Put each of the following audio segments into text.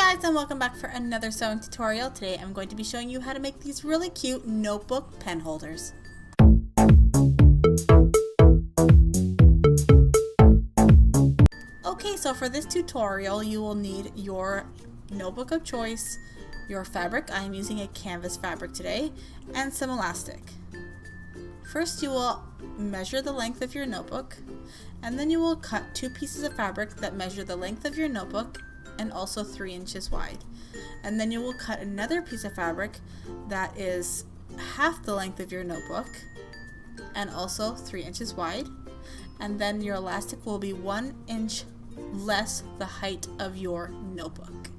Guys, and welcome back for another sewing tutorial. Today I'm going to be showing you how to make these really cute notebook pen holders. Okay, so for this tutorial you will need your notebook of choice, your fabric. I am using a canvas fabric today, and some elastic. First you will measure the length of your notebook, and then you will cut 2 pieces of fabric that measure the length of your notebook and also 3 inches wide. And then you will cut another piece of fabric that is half the length of your notebook and also 3 inches wide. And then your elastic will be 1 inch less the height of your notebook.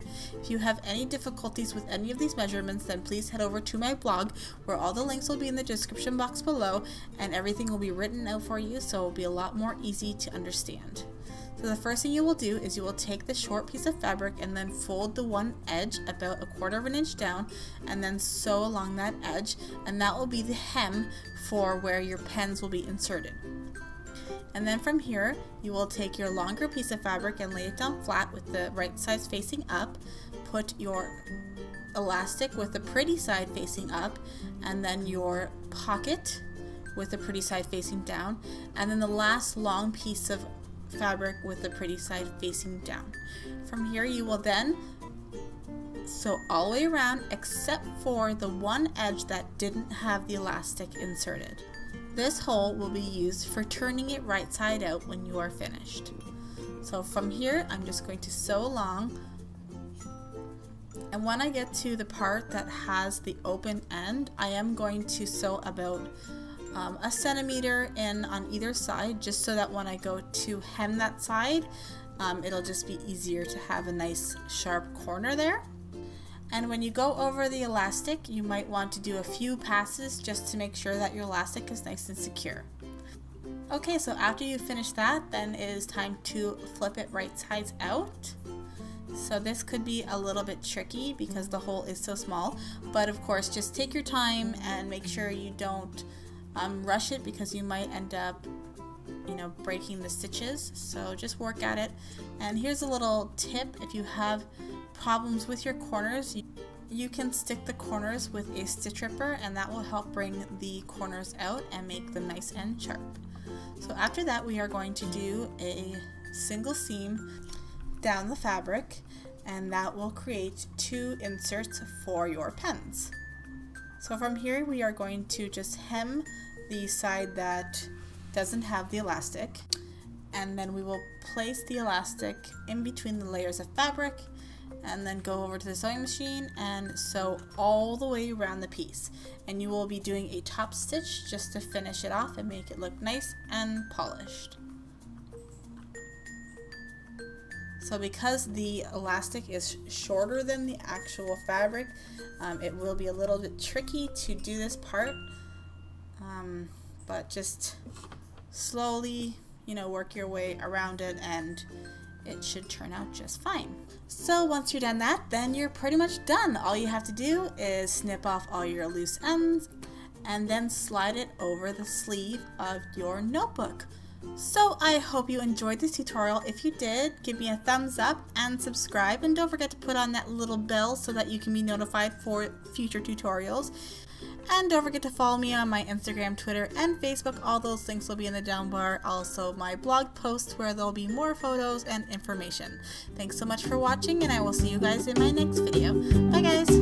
If you have any difficulties with any of these measurements, then please head over to my blog, where all the links will be in the description box below, and everything will be written out for you, so it will be a lot more easy to understand. So the first thing you will do is you will take the short piece of fabric and then fold the one edge about 1/4 of an inch down, and then sew along that edge, and that will be the hem for where your pens will be inserted. And then from here you will take your longer piece of fabric and lay it down flat with the right side facing up, put your elastic with the pretty side facing up, and then your pocket with the pretty side facing down, and then the last long piece of fabric with the pretty side facing down. From here you will then sew all the way around except for the one edge that didn't have the elastic inserted. This hole will be used for turning it right side out when you are finished. So from here I'm just going to sew along, and when I get to the part that has the open end, I am going to sew about 1 centimeter in on either side, just so that when I go to hem that side, it'll just be easier to have a nice sharp corner there. And when you go over the elastic, you might want to do a few passes just to make sure that your elastic is nice and secure. Okay, so after you finish that, then it is time to flip it right sides out. So this could be a little bit tricky because the hole is so small, but of course just take your time and make sure you don't rush it, because you might end up breaking the stitches. So just work at it. And here's a little tip: if you have problems with your corners, you can stick the corners with a stitch ripper, and that will help bring the corners out and make them nice and sharp. So after that we are going to do a single seam down the fabric, and that will create 2 inserts for your pens. So from here we are going to just hem the side that doesn't have the elastic, and then we will place the elastic in between the layers of fabric, and then go over to the sewing machine and sew all the way around the piece. And you will be doing a top stitch just to finish it off and make it look nice and polished. So because the elastic is shorter than the actual fabric, it will be a little bit tricky to do this part, but just slowly work your way around it and it should turn out just fine. So once you're done that, then you're pretty much done. All you have to do is snip off all your loose ends and then slide it over the sleeve of your notebook. So I hope you enjoyed this tutorial. If you did, give me a thumbs up and subscribe, and don't forget to put on that little bell so that you can be notified for future tutorials. And don't forget to follow me on my Instagram, Twitter, and Facebook. All those links will be in the down bar. Also my blog posts, where there'll be more photos and information. Thanks so much for watching, and I will see you guys in my next video. Bye guys!